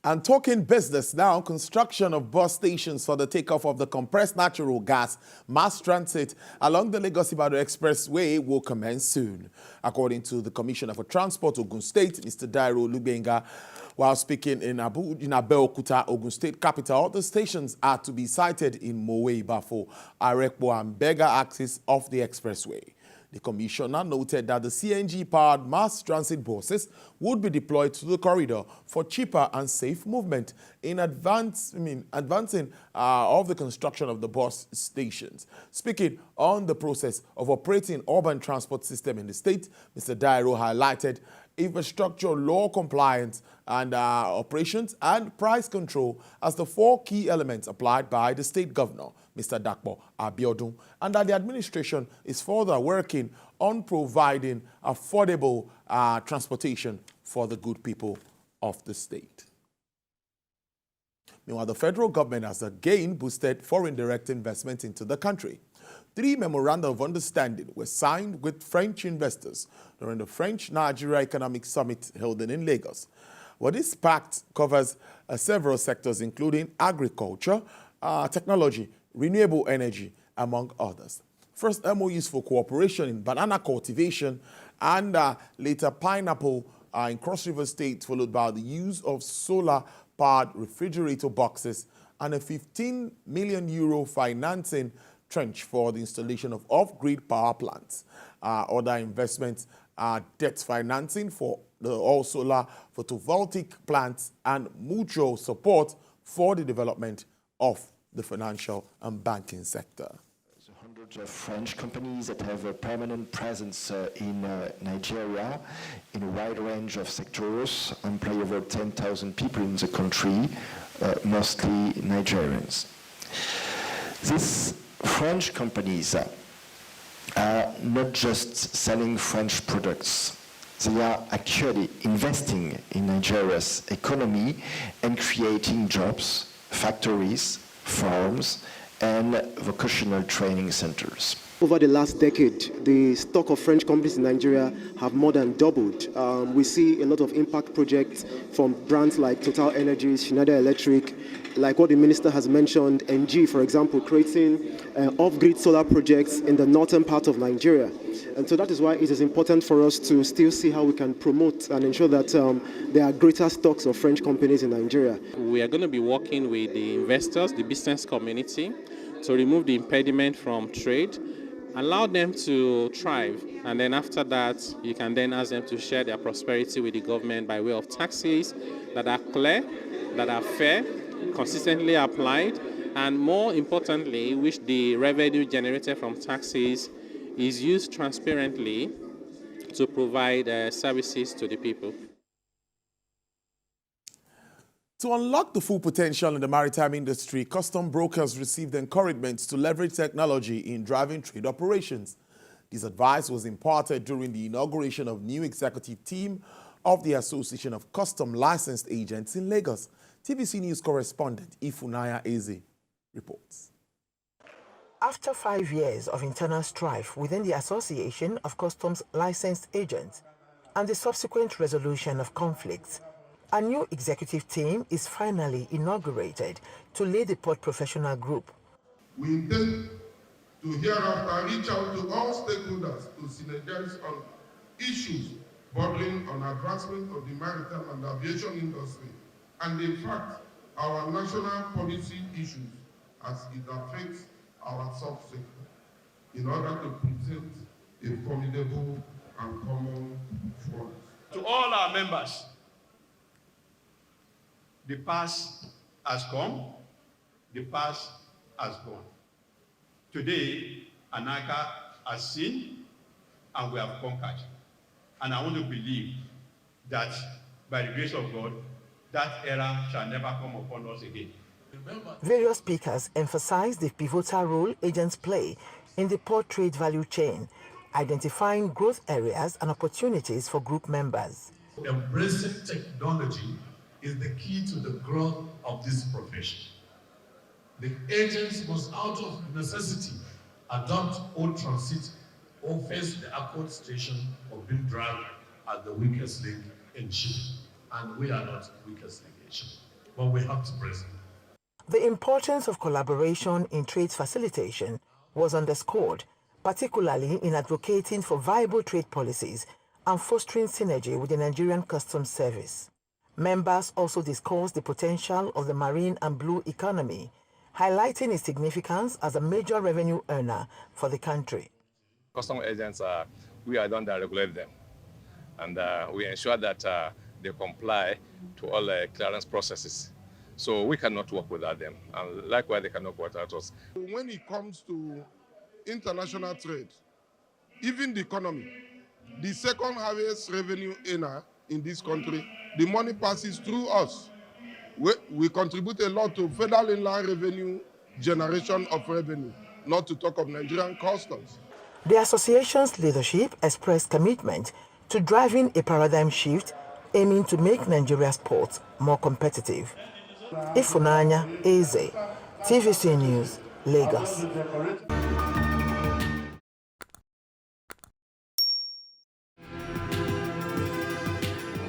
And talking business now, construction of bus stations for the takeoff of the compressed natural gas mass transit along the Lagos-Ibadan Expressway will commence soon. According to the Commissioner for Transport, Ogun State, Mr. Dairo Olubenga, while speaking in Abeokuta, Ogun State capital, the stations are to be sited in Mowe, Bafo, Arekpo and Bega axis of the expressway. The commissioner noted that the CNG-powered mass transit buses would be deployed to the corridor for cheaper and safe movement in advancing of the construction of the bus stations. Speaking on the process of operating urban transport system in the state, Mr. Dairo highlighted infrastructure, law compliance, and operations and price control as the 4 key elements applied by the state governor, Mr. Dakpo Abiodun, and that the administration is further working on providing affordable transportation for the good people of the state. Meanwhile, the federal government has again boosted foreign direct investment into the country. 3 memoranda of understanding were signed with French investors during the French-Nigeria Economic Summit held in Lagos. Well, this pact covers several sectors, including agriculture, technology, renewable energy, among others. First, MOUs for cooperation in banana cultivation and later pineapple in Cross River State, followed by the use of solar-powered refrigerator boxes and a €15 million financing trench for the installation of off-grid power plants. Other investments are debt financing for the all-solar photovoltaic plants and mutual support for the development of the financial and banking sector. Hundreds of French companies that have a permanent presence in Nigeria in a wide range of sectors, employ over 10,000 people in the country, mostly Nigerians. These French companies are not just selling French products. They are actually investing in Nigeria's economy and creating jobs, factories, farms, and vocational training centers. Over the last decade, the stock of French companies in Nigeria have more than doubled. We see a lot of impact projects from brands like Total Energies, Schneider Electric, like what the minister has mentioned, NG, for example, creating off-grid solar projects in the northern part of Nigeria. And so that is why it is important for us to still see how we can promote and ensure that there are greater stocks of French companies in Nigeria. We are going to be working with the investors, the business community, to remove the impediment from trade, allow them to thrive, and then after that, you can then ask them to share their prosperity with the government by way of taxes that are clear, that are fair, consistently applied, and more importantly, which the revenue generated from taxes is used transparently to provide services to the people. To unlock the full potential in the maritime industry, custom brokers received encouragement to leverage technology in driving trade operations. This advice was imparted during the inauguration of new executive team of the Association of Custom Licensed Agents in Lagos. TVC News correspondent Ifunaya Eze reports. After 5 years of internal strife within the Association of Customs Licensed Agents and the subsequent resolution of conflicts, a new executive team is finally inaugurated to lead the port professional group. We intend to hereafter reach out to all stakeholders to synergize on issues bordering on advancement of the maritime and aviation industry, and in fact, our national policy issues as it affects our subsector, in order to present a formidable and common front. To all our members, the past has come, the past has gone. Today, Anaka has seen and we have conquered. And I want to believe that by the grace of God, that era shall never come upon us again. Various speakers emphasized the pivotal role agents play in the port trade value chain, identifying growth areas and opportunities for group members. Embracing technology is the key to the growth of this profession. The agents must, out of necessity, adopt old transit or face the awkward station of being dragged as the weakest link in shipping. And we are not weakest link in shipping. but we have to press it. The importance of collaboration in trade facilitation was underscored, particularly in advocating for viable trade policies and fostering synergy with the Nigerian Customs Service. Members also discussed the potential of the marine and blue economy, highlighting its significance as a major revenue earner for the country. Customs agents, we are the ones that regulate them, and we ensure that they comply to all the clearance processes. So we cannot work without them, and likewise they cannot work without us. When it comes to international trade, even the economy, the second highest revenue earner in this country, the money passes through us. We contribute a lot to federal inland revenue generation of revenue, not to talk of Nigerian customs. The association's leadership expressed commitment to driving a paradigm shift aiming to make Nigeria's ports more competitive. Ifunanya Eze, TVC News, Lagos.